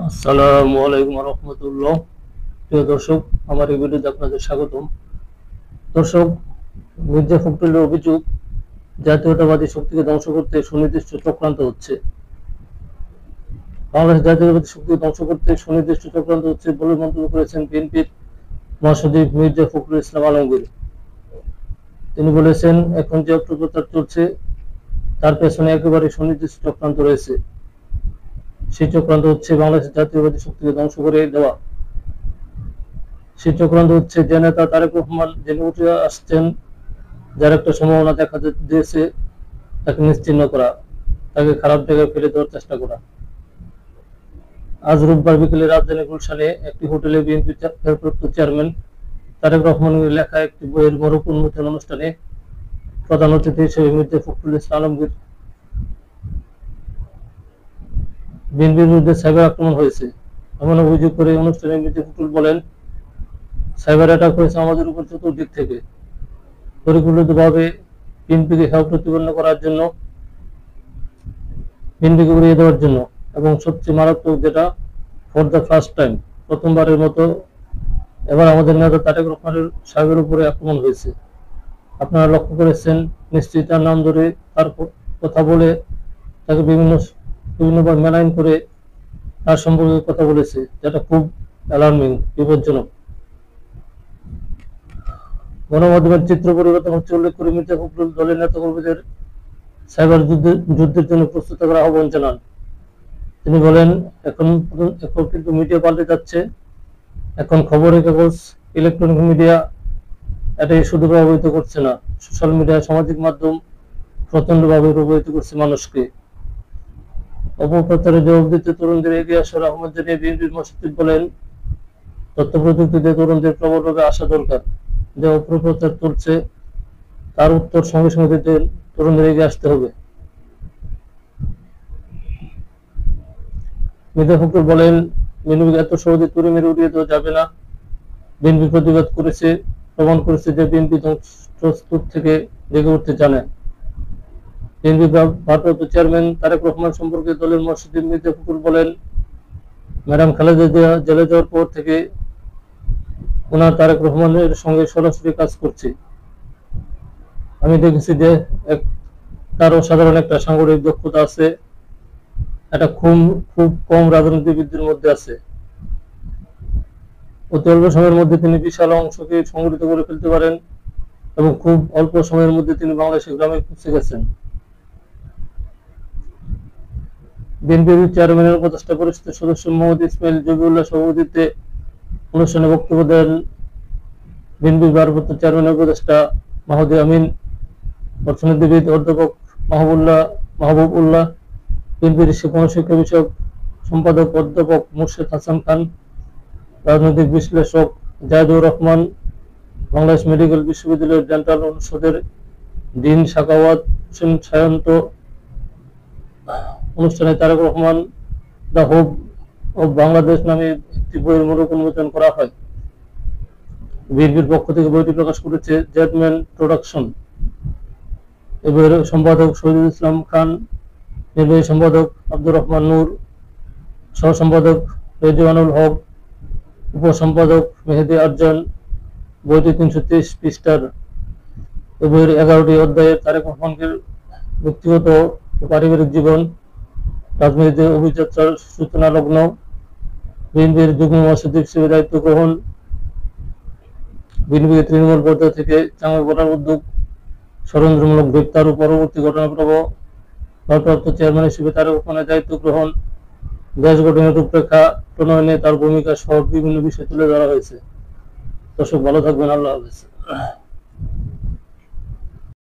আসসালামু আলাইকুম রহমতুল্লাহ। প্রিয় দর্শক, আমার এই ভিডিওতে আপনাদের স্বাগতম। দর্শক, মির্জা ফখরুলের অভিযোগ জাতীয়তাবাদী শক্তিকে ধ্বংস করতে সুনির্দিষ্ট চক্রান্ত হচ্ছে। বাংলাদেশ জাতীয়তাবাদী শক্তিকে ধ্বংস করতে সুনির্দিষ্ট চক্রান্ত হচ্ছে বলে মন্তব্য করেছেন বিএনপির মহাসচিব মির্জা ফখরুল ইসলাম আলমগীর। তিনি বলেছেন, এখন যে অপপ্রচার চলছে তার পেছনে একেবারে সুনির্দিষ্ট চক্রান্ত রয়েছে। সেই চক্রান্ত হচ্ছে বাংলাদেশের জাতীয়তাবাদী শক্তিকে ধ্বংস করে দেওয়া। সেই চক্রান্ত হচ্ছে যে নেতা তারেক রহমান যিনি উঠে আসছেন, যার একটা সম্ভাবনা দেখা দিয়েছে, তাকে নিশ্চিহ্ন করা, তাকে খারাপ জায়গায় ফেলে দেওয়ার চেষ্টা করা। আজ রোববার বিকেলে রাজধানী গুলশানে একটি হোটেলে বিএনপি ভারপ্রাপ্ত চেয়ারম্যান তারেক রহমানের লেখা একটি বইয়ের মোড়ক উন্মোচন অনুষ্ঠানে প্রধান অতিথি হিসেবে মির্জা ফখরুল ইসলাম আলমগীর বিএনপির বিরুদ্ধে সাইবার আক্রমণ হয়েছে এমন অভিযোগ করে অনুষ্ঠানে মির্জা ফখরুল বলেন, সাইবার অ্যাটাক হয়েছে আমাদের উপর চতুর্দিক থেকে, পরিকল্পিতভাবে বিএনপিকে হেয় প্রতিপন্ন করার জন্য, বিএনপিকে উড়িয়ে দেওয়ার জন্য, এবং সবচেয়ে মারাত্মক যেটা, ফর দ্য ফার্স্ট টাইম, প্রথমবারের মতো এবার আমাদের নেতা তারেক রহমানের সাহেবের উপরে আক্রমণ হয়েছে। আপনারা লক্ষ্য করেছেন নিশ্চয়ই, তার নাম ধরে তার কথা বলে তাকে বিভিন্নবার মেলাইন করে তার সম্পর্কে কথা বলেছে, যেটা খুব অ্যালার্মিং, বিপজ্জনক। গণমাধ্যমের চিত্র পরিবর্তন হচ্ছে উল্লেখ করে মির্জা ফখরুল দলের নেতাকর্মীদের সাইবার যুদ্ধের জন্য প্রস্তুত থাকার আহ্বান জানান। তিনি বলেন, এখন কিন্তু মিডিয়া পাল্টে যাচ্ছে। এখন খবরের কাগজ, ইলেকট্রনিক মিডিয়া এটাই শুধু প্রভাবিত করছে না, সোশ্যাল মিডিয়া, সামাজিক মাধ্যম প্রচন্ডভাবে প্রভাবিত করছে মানুষকে। অপপ্রচারে জবাব দিতে তরুণদের এগিয়ে আসার আহ্বান জানিয়ে বিএনপির মহাসচিব বলেন, তথ্য প্রযুক্তিতে তরুণদের প্রবলভাবে আসা দরকার। যে অপপ্রচার চলছে তার উত্তর সঙ্গে সঙ্গে দিতে তরুণদের এগিয়ে আসতে হবে। মির্জা ফখরুল বলেন, বিএনপিকে এত সহজে তুড়ি মেরে উড়িয়ে দেওয়া যাবে না। বিএনপি প্রতিবাদ করেছে, প্রমাণ করেছে যে বিএনপি ধ্বংসস্তূপ থেকে জেগে উঠতে জানে। বিএনপি ভারপ্রাপ্ত চেয়ারম্যান তারেক রহমান সম্পর্কে দলের মহাসচিব মির্জা ফখরুল বলেন, ম্যাডাম খালেদা জিয়া জেলে যাওয়ার পর থেকে ওনার তারেক রহমানের সঙ্গে সরাসরি কাজ করছি। আমি দেখেছি যে তার অসাধারণ একটা সাংগঠনিক দক্ষতা আছে, এটা খুব কম রাজনীতিবিদদের মধ্যে আছে। অতি অল্প সময়ের মধ্যে তিনি বিশাল অংশকে সংগঠিত করে ফেলতে পারেন এবং খুব অল্প সময়ের মধ্যে তিনি বাংলাদেশের গ্রামে পৌঁছে গেছেন। বিএনপির চেয়ারম্যানের উপদেষ্টা পরিষদের সদস্য মোহাম্মদ ইসমাইল জবিউল্লাহ সভাপতিত্বে অনুষ্ঠানে বক্তব্য দেন বিএনপির ভারপ্রাপ্ত চেয়ারম্যানের উপদেষ্টা মাহদি আমিন, অর্থনীতিবিদ অধ্যাপক মাহবুব উল্লাহ, বিএনপির গণশিক্ষা বিষয়ক সম্পাদক অধ্যাপক মুর্শেদ হাসান খান, রাজনৈতিক বিশ্লেষক জাহিদুর রহমান, বাংলাদেশ মেডিকেল বিশ্ববিদ্যালয়ের ডেন্টাল অনুষদের ডিন সাখাওয়াত হোসেন সায়ন্ত। অনুষ্ঠানে Tarique Rahman the hope of Bangladesh নামে একটি বইয়ের মোড়ক উন্মোচন করা হয়। বিএনপির পক্ষ থেকে বইটি প্রকাশ করেছে জেডম্যান প্রোডাকশন। এ বইয়ের সম্পাদক শহীদুল ইসলাম খান, নির্বাহী সম্পাদক আব্দুর রহমান নূর, সহ সম্পাদক রেজওয়ানুল হক, উপসম্পাদক মেহেদী আরজান। বইটি 330 পৃষ্ঠার। এ বইয়ের 11টি অধ্যায়ে তারেক রহমানের ব্যক্তিগত ও পারিবারিক জীবন, রাজনীতিতে অভিযাত্রার সূচনা লগ্ন, বিএনপির যুগ্ম মহাসচিব হিসেবে দায়িত্ব গ্রহণ, বিএনপিকে তৃণমূল পর্যায় থেকে চাঙ্গা করার উদ্যোগ, ষড়যন্ত্রমূলক গ্রেপ্তার ও পরবর্তী ঘটনাপ্রবাহ, ভারপ্রাপ্ত চেয়ারম্যান হিসেবে তারেক রহমানের দায়িত্ব গ্রহণ, দেশ গঠনের রূপরেখা প্রণয়নে তার ভূমিকা সহ বিভিন্ন বিষয় তুলে ধরা হয়েছে। দর্শক, ভালো থাকবেন। আল্লাহ হাফেজ।